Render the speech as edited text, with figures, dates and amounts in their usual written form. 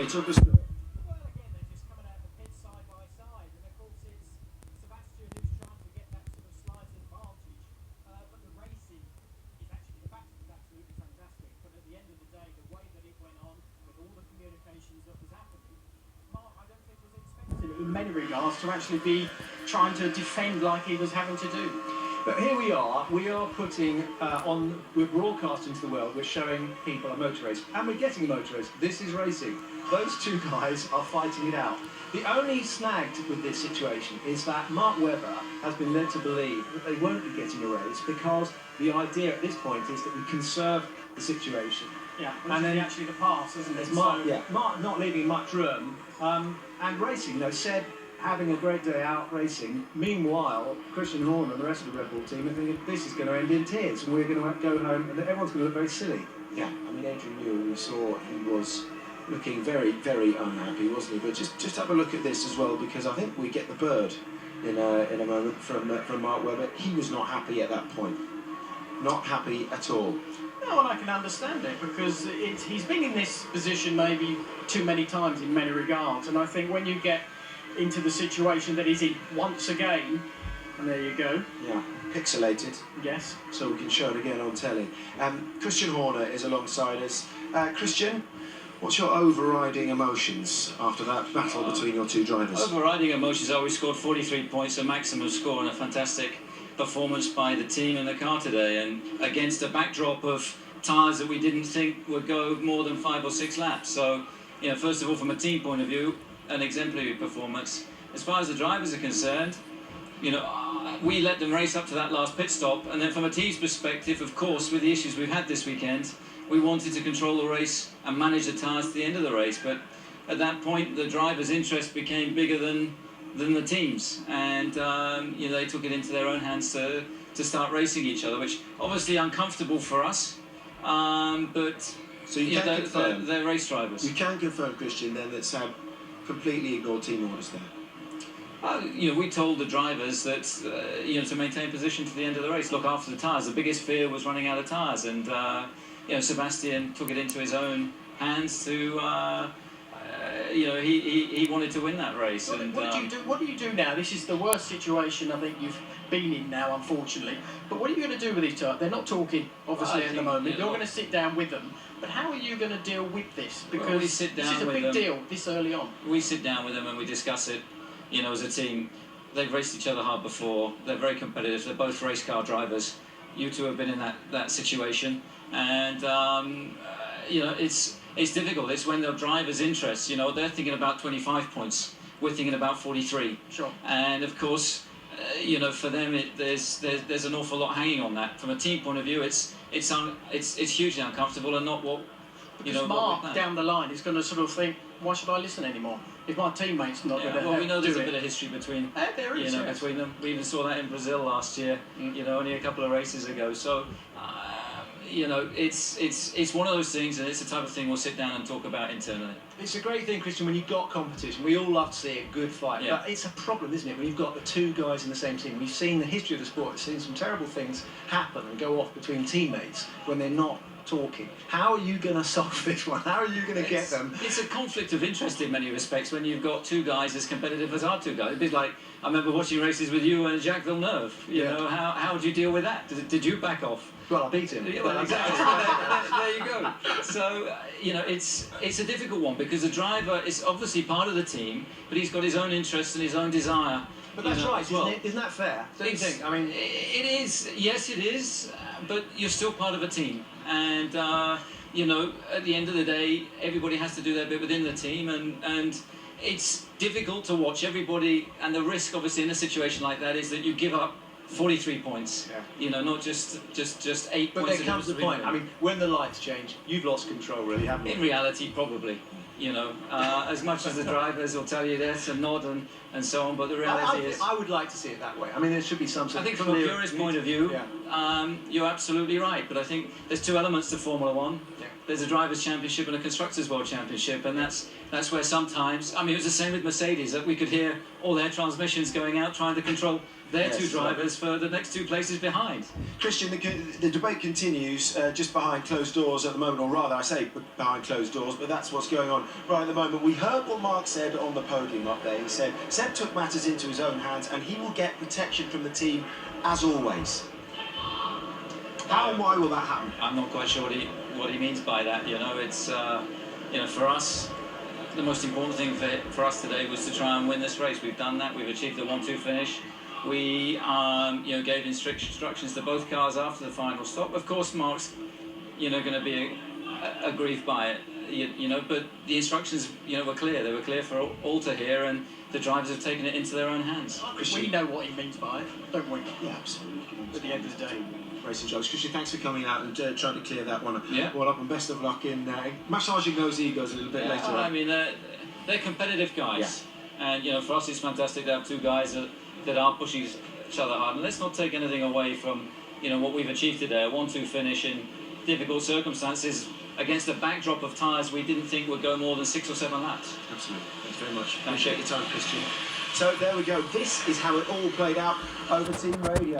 Johnny, talk us through it. Well, again, they're just coming out of the pits side by side, and of course it's Sebastian who's trying to get that sort of slight advantage. But the racing is actually, the battle was absolutely fantastic. But at the end of the day, the way that it went on, with all the communications that was happening, Mark, I don't think was expected in many regards to actually be trying to defend like he was having to do. But here we are putting we're broadcasting to the world, we're showing people a motor race, and we're getting a motor race. This is racing. Those two guys are fighting it out. The only snag with this situation is that Mark Webber has been led to believe that they won't be getting a race because the idea at this point is that we conserve the situation. Yeah, and then actually the pass, isn't it? Mark not leaving much room, and racing, Seb having a great day out racing. Meanwhile, Christian Horner and the rest of the Red Bull team are thinking this is going to end in tears and we're going to go home and everyone's going to look very silly. Yeah, I mean, Adrian Newell, we saw he was looking very, very unhappy, wasn't he? But just have a look at this as well, because I think we get the bird in a moment from Mark Webber. He was not happy at that point. Not happy at all. No, and I can understand it, because he's been in this position maybe too many times in many regards, and I think when you get into the situation that he's in once again, and there you go. Yeah, pixelated. Yes. So we can show it again on telly. Christian Horner is alongside us. Christian, what's your overriding emotions after that battle between your two drivers? Overriding emotions are we scored 43 points, a maximum score, and a fantastic performance by the team and the car today, and against a backdrop of tyres that we didn't think would go more than 5 or 6 laps. So, first of all, from a team point of view, an exemplary performance. As far as the drivers are concerned, we let them race up to that last pit stop, and then from a team's perspective, of course, with the issues we've had this weekend, we wanted to control the race and manage the tyres to the end of the race. But at that point, the drivers' interest became bigger than the teams, and they took it into their own hands to start racing each other, which obviously uncomfortable for us. But so you can confirm they're race drivers. You can confirm, Christian, then that Sab completely ignored team orders there. We told the drivers that to maintain position to the end of the race, look after the tyres. The biggest fear was running out of tyres, and Sebastian took it into his own hands to. He wanted to win that race. What do you do now? This is the worst situation I think you've been in now, unfortunately. But what are you going to do with these two? They're not talking, obviously, at the moment. You're going to sit down with them. But how are you going to deal with this? Because we sit down this is a big deal this early on. We sit down with them and we discuss it, as a team. They've raced each other hard before. They're very competitive. They're both race car drivers. You two have been in that situation. And, it's difficult. It's when the driver's interest, they're thinking about 25 points. We're thinking about 43. Sure. And, of course, for them, there's an awful lot hanging on that. From a team point of view, it's hugely uncomfortable and not what because Mark down the line is going to sort of think, why should I listen anymore if my teammate's not going to? Well, we know there's a bit of history between there is, between them. We even saw that in Brazil last year. Only a couple of races ago. So. It's one of those things, and it's the type of thing we'll sit down and talk about internally. It's a great thing, Christian, when you've got competition. We all love to see a good fight, but it's a problem, isn't it, when you've got the two guys in the same team. We've seen the history of the sport. We've seen some terrible things happen and go off between teammates when they're not talking. How are you going to solve this one? How are you going to get them? It's a conflict of interest in many respects when you've got two guys as competitive as our two guys. It'd be like, I remember watching races with you and Jacques Villeneuve. How would you deal with that? Did you back off? Well, I beat him. Well, exactly. there you go. So, it's a difficult one because the driver is obviously part of the team, but he's got his own interests and his own desire. But that's right, isn't it? Isn't that fair? Don't you think? I mean, it is. Yes, it is. But you're still part of a team, and at the end of the day, everybody has to do their bit within the team, and it's difficult to watch everybody. And the risk, obviously, in a situation like that, is that you give up 43 points. Not just 8 but points. But there comes the point. I mean, when the lights change, you've lost control, really, haven't you? In reality, probably. As much as the drivers will tell you this and nod and so on, but the reality is... I would like to see it that way. I mean, there should be some sort of... I think from a purist point of view, you're absolutely right, but I think there's two elements to Formula One. There's a Drivers' Championship and a Constructors' World Championship, and that's where sometimes... I mean, it was the same with Mercedes, that we could hear all their transmissions going out, trying to control their Yes, two drivers for the next 2 places behind. Christian, the debate continues just behind closed doors at the moment, or rather I say behind closed doors, but that's what's going on right at the moment. We heard what Mark said on the podium up there. He said Seb took matters into his own hands and he will get protection from the team as always. How and why will that happen? I'm not quite sure what he means by that. You know, it's for us, the most important thing for us today was to try and win this race. We've done that. We've achieved the 1-2 finish. We gave instructions to both cars after the final stop. Of course, Mark's going to be aggrieved by it. But the instructions were clear. They were clear for all to hear, and the drivers have taken it into their own hands. We know what he means by it, don't we? Yeah, absolutely. At the end of the day. Racing jobs. Christian, thanks for coming out and trying to clear that one Yeah. up, and best of luck in massaging those egos a little bit later on. I mean, they're competitive guys, and for us it's fantastic to have 2 guys that are pushing each other hard. And let's not take anything away from what we've achieved today, a 1-2 finish in difficult circumstances against a backdrop of tyres we didn't think would go more than 6 or 7 laps. Absolutely. Thanks very much. Thank Appreciate you. your time, Christian. So there we go. This is how it all played out over Team Radio.